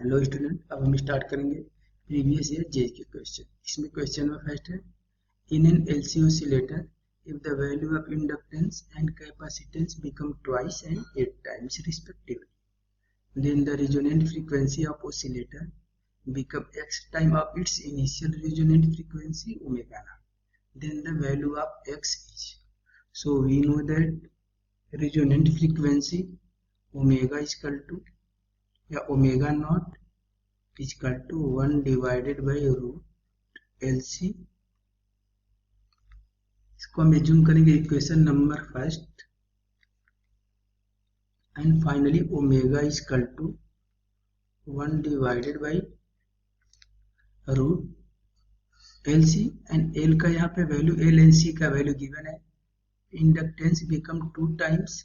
Hello student, अब हम start करेंगे प्रीवियस ईयर जे के क्वेश्चन। इसमें क्वेश्चन में फर्स्ट है, in an LC oscillator if the value of inductance and capacitance become twice and 8 times respectively, then the resonant frequency of oscillator become x time of its initial resonant frequency omega naught, then the value of x is. So we know that resonant frequency omega is equal to या omega naught is equal to 1 divided by root LC. इसको हम assume करेंगे equation number first, and finally omega is equal to 1 divided by root LC, and L का यहाँ पे value, L and C का value given है। Inductance become 2 times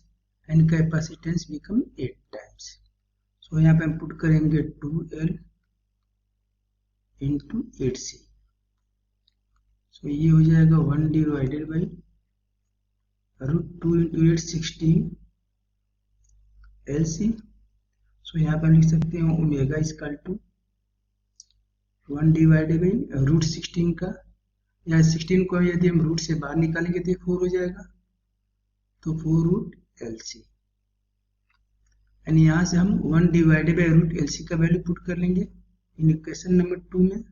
and capacitance become 8 times. So यहाँ पे हम पुट करेंगे 2L इंटू 8C। सो ये हो जाएगा 1 divided by root 2 into 8 16 LC। So यहाँ पर लिख सकते हैं omega equal to 1 divided by root 16 का, या 16 को यदि हम रूट से बाहर निकालेंगे तो 4 हो जाएगा, तो 4 रूट LC। एंड यहाँ से हम 1 डिवाइडेड बाई रूट LC का वैल्यू पुट कर लेंगे इन इक्वेशन नंबर 2 में।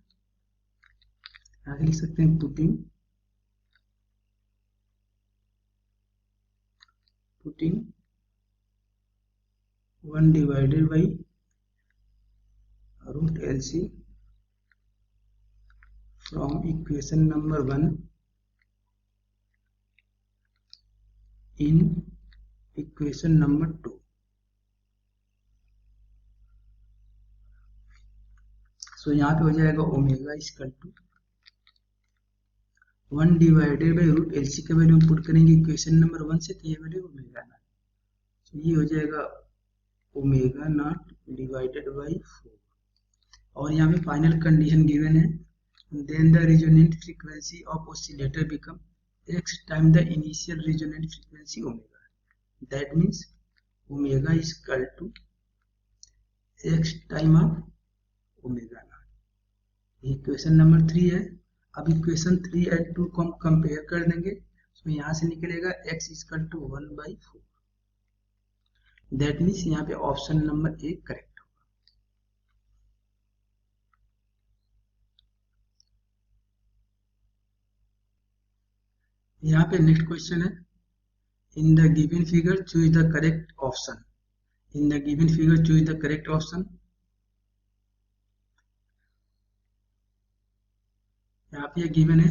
आगे लिख सकते हैं putting 1 divided by root LC from equation number 1 in equation number 2। So यहाँ पे हो जाएगा omega equal to 1 divided by root LC का वैल्यू हम पुट करेंगे इक्वेशन नंबर 1 से, तो ये वैल्यू ओमेगा नॉट। तो ये हो जाएगा ओमेगा नॉट डिवाइडेड बाई 4, और यहाँ पे फाइनल कंडीशन गिवन है, then the resonant frequency of oscillator become x time the initial resonant frequency omega. That means omega is equal to x time of omega not. Equation number 3 है। अब equation 3 and 2 को हम compare कर देंगे, तो यहाँ से निकलेगा x equal to 1/4। That means यहाँ पे ऑप्शन नंबर 1 करेक्ट होगा। यहाँ पे नेक्स्ट क्वेश्चन है, in the given figure choose the correct option. In the given figure choose the correct option. यहाँ पे गिवन है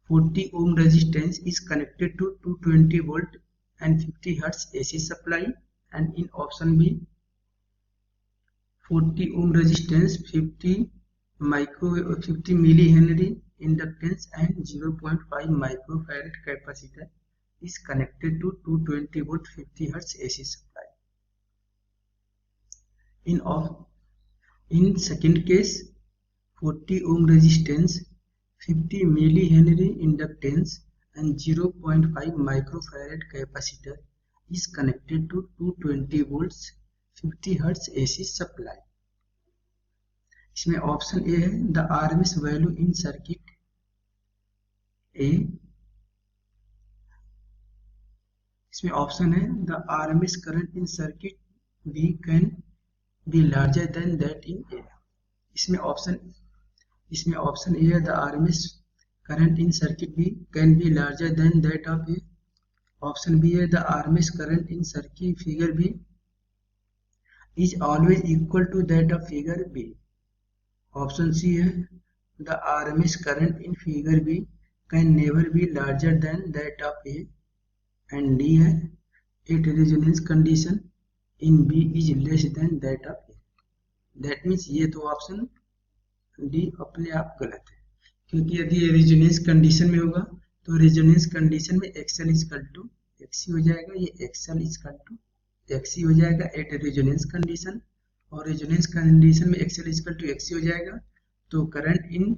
40 ohm resistance is connected to 220 volt and 50 hertz AC supply, and in option B 40 ohm resistance 50 millihenry inductance and 0.5 microfarad capacitor is connected to 220 volt 50 hertz AC supply. In second case 40 ohm resistance 50 millihenry inductance and 0.5 microfarad capacitor is connected to 220 volts 50 hertz AC supply. इसमें option A है the RMS value in circuit A. इसमें option है the RMS current in circuit B can be larger than that in A. इसमें option A है the RMS current in circuit B can be larger than that of A. Option B है the RMS current in circuit figure B is always equal to that of figure B. Option C है the RMS current in figure B can never be larger than that of A. And D है at resonance condition in B is less than that of A. That means ये तो option D अपने आप गलत है, क्योंकि यदि ये रेजोनेंस कंडीशन में होगा तो रेजोनेंस कंडीशन में XL इक्वल टू XC हो जाएगा, ये XL इक्वल टू XC हो जाएगा एट रेजोनेंस कंडीशन, और रेजोनेंस कंडीशन में XL इक्वल टू XC हो जाएगा, तो current in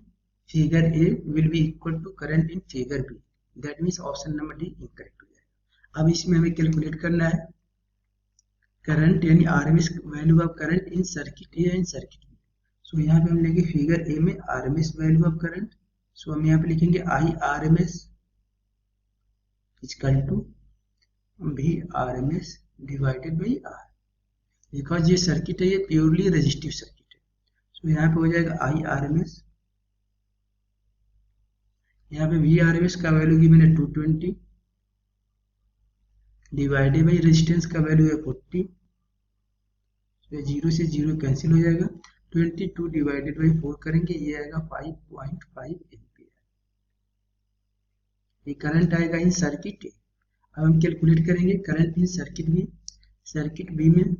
figure A will be equal to current in figure B. That means option number D incorrect हो जाएगा। अब इसमें हमें कैलकुलेट करना है करंट यानी RMS value of current in circuit A and circuit B. So यहाँ पे हम लेंगे फिगर ए में RMS value of current. So हम यहाँ पे लिखेंगे I RMS equal to V RMS divided by R. Because ये सर्किट है, ये प्योरली रेजिस्टिव सर्किट है। सो यहाँ पे हो जाएगा आई आरएमएस, यहाँ पे वी आरएमएस का वैल्यू गिवन है 220 डिवाइडेड बाई रेजिस्टेंस का वैल्यू है 40। तो 0 से 0 कैंसिल हो जाएगा, 22 डिवाइडेड बाई 4 करेंगे, ये आएगा 5.5 एम्पियर। ये करंट आएगा इन सर्किट। अब हम कैलकुलेट करेंगे current in circuit B. Circuit B में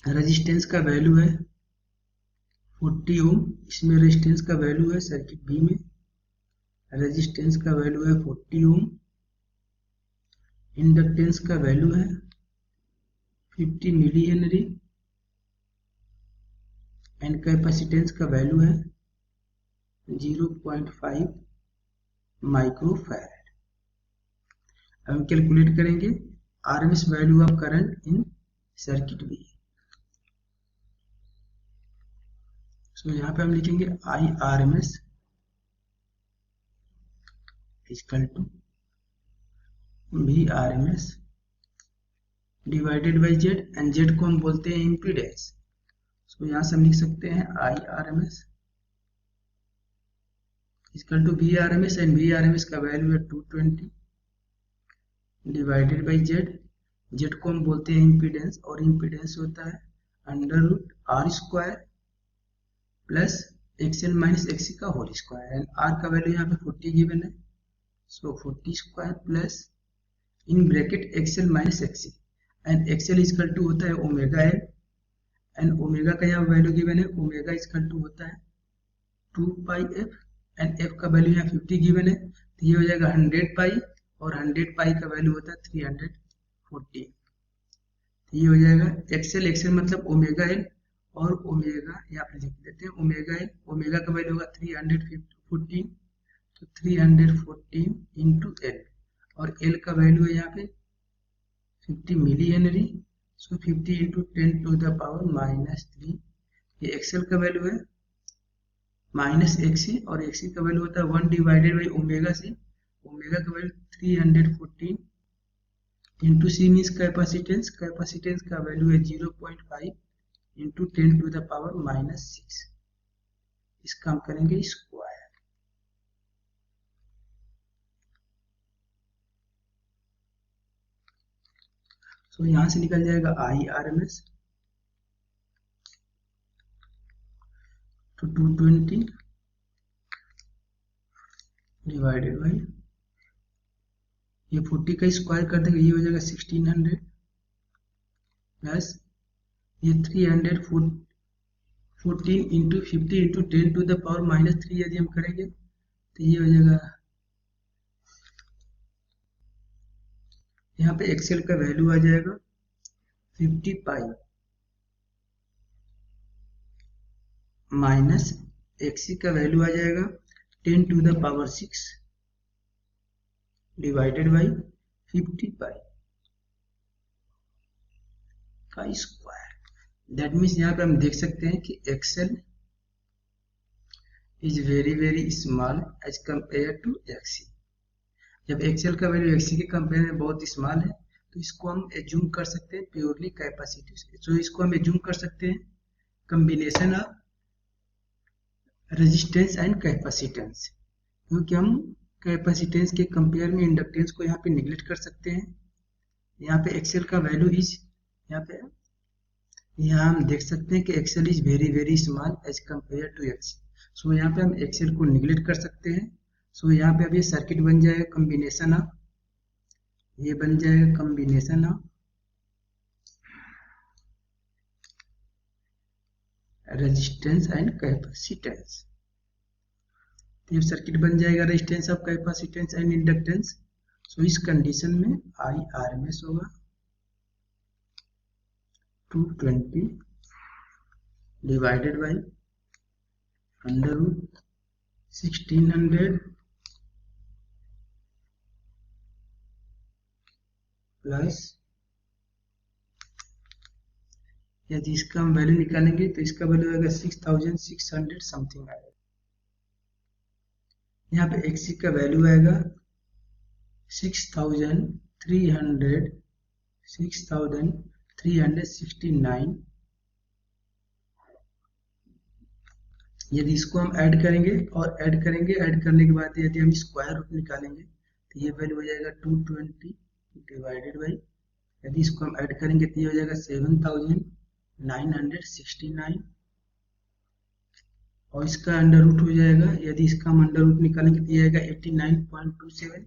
रेजिस्टेंस का वैल्यू है 40 ओम, इसमें रेजिस्टेंस का वैल्यू है सर्किट बी में, रेजिस्टेंस का वैल्यू है 40 ओम, इंडक्टेंस का वैल्यू है 50 मिली हेनरी एंड कैपेसिटेंस का वैल्यू है 0.5 माइक्रोफैराड। हम कैलकुलेट करेंगे RMS value of current in circuit B. So यहाँ पे हम लिखेंगे I RMS equal to V RMS divided by Z, and Z को हम बोलते हैं इम्पीडेंस। सो यहाँ से हम लिख सकते हैं I RMS equal to V RMS, and V RMS का वैल्यू है 220 डिवाइडेड बाई जेड। जेड को हम बोलते हैं इम्पीडेंस, और इम्पीडेंस होता है under root R square plus XL minus XC का होल स्क्वायर, एंड आर का वैल्यू यहाँ पे 40 गिवन है। So 40 square plus in bracket XL minus XC, and XL equal to होता है ओमेगा एल, एंड ओमेगा का यहाँ वैल्यू गिवन है, ओमेगा इक्वल टू होता है 2 पाई एफ, एंड एफ का वैल्यू यहाँ 50 गिवन है, तो ये हो जाएगा 100 पाई, और 100 पाई का वैल्यू होता है 340। तो ये हो जाएगा एक्सएल, एक्सएल मतलब ओमेगा एल, और ओमेगा यहाँ पे लिख देते हैं ओमेगा एल, ओमेगा का वैल्यू होगा 314, तो 314 इंटू एल, और एल का वैल्यू है यहाँ पे 50 milli henry. So 50 into 10 to the power -3, ये एक्सएल का वैल्यू है माइनस एक्सी, और एक्सी का वैल्यू होता है 1 divided by omega C, omega का value 314 into C means capacitance, capacitance का वैल्यू है 0.5 इंटू 10 टू द पावर -6। इसका हम करेंगे स्क्वायर। तो यहां से निकल जाएगा आई आरएमएस तो 220 डिवाइडेड बाई, ये 40 का स्क्वायर कर देंगे, ये हो जाएगा 1600 प्लस ये 314 into 50 into 10 to the power -3 यदि हम करेंगे तो ये हो जाएगा, यहाँ पे एक्सएल का वैल्यू आ जाएगा 50 पाई माइनस एक्सी का वैल्यू आ जाएगा 10 to the power 6 divided by 50 pi का स्क्वायर। दैट मीन्स यहाँ पे हम देख सकते हैं कि XL is very small as compare to XC. जब एक्सएल का वैल्यू एक्सी के कंपेयर में बहुत स्मॉल है, तो इसको हम एज्यूम कर सकते हैं प्योरली कैपेसिटी से। तो इसको हम एज्यूम कर सकते हैं combination of resistance and capacitance, क्योंकि हम कैपेसिटेंस के कंपेयर में इंडक्टेंस को यहाँ पे निगलेक्ट कर सकते हैं। यहाँ पे एक्सएल का वैल्यू इज, यहाँ हम देख सकते हैं कि XL is very small as compare to XC. So यहाँ पे हम एक्सएल को निगलेक्ट कर सकते हैं। सो यहाँ पे अब ये सर्किट बन जाएगा कॉम्बिनेशन ऑफ, ये बन जाएगा combination of resistance and capacitance. ये सर्किट बन जाएगा resistance of capacitance and inductance. So इस कंडीशन में आई आरएमएस होगा 220 divided by under root 1600 plus यदि इसका हम वैल्यू निकालेंगे तो इसका वैल्यू आएगा 6600 समथिंग आएगा। यहाँ पे एक्सी का वैल्यू आएगा 6369। यदि इसको हम ऐड करेंगे और ऐड करने के बाद यदि हम स्क्वायर रूट निकालेंगे तो ये वैल्यू हो जाएगा 220 डिवाइडेड बाई, यदि इसको हम ऐड करेंगे तो ये हो जाएगा 7969 और इसका अंडर रूट हो जाएगा। यदि इसका हम अंडर रूट निकालेंगे तो ये आएगा 89.27।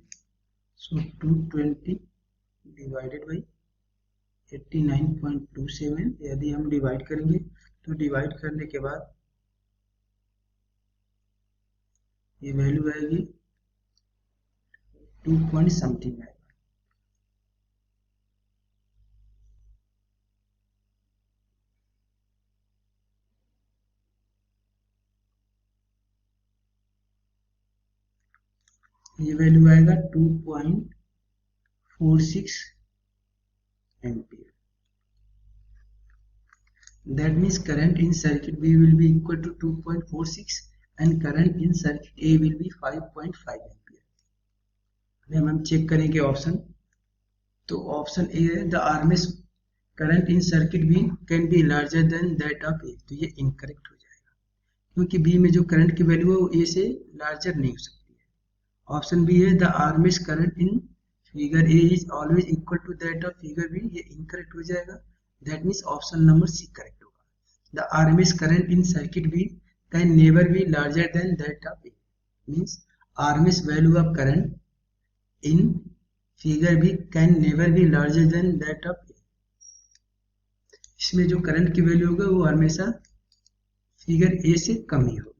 सो 220 डिवाइडेड बाई 89.27, यदि हम डिवाइड करेंगे तो डिवाइड करने के बाद ये वैल्यू आएगी 2 पॉइंट समथिंग आएगा। ये वैल्यू आएगा 2.46 ampere. That means current in circuit B will be equal to 2.46 and current in circuit A will be 5.5 ampere. हम चेक करेंगे ऑप्शन, तो ऑप्शन ए है the RMS current in circuit B can be larger than that of A, तो ये incorrect हो जाएगा क्योंकि B में जो करंट की वैल्यू है वो ए से लार्जर नहीं हो सकती है। ऑप्शन बी है the RMS current in figure A is always equal to that of figure B, ये इनकरेक्ट हो जाएगा। That means option number C correct होगा। The RMS current in circuit B can never be larger than that of A, means RMS value of current in figure B can never be larger than that of A. इसमें जो current की value होगा वो हमेशा figure A से कम ही होगा।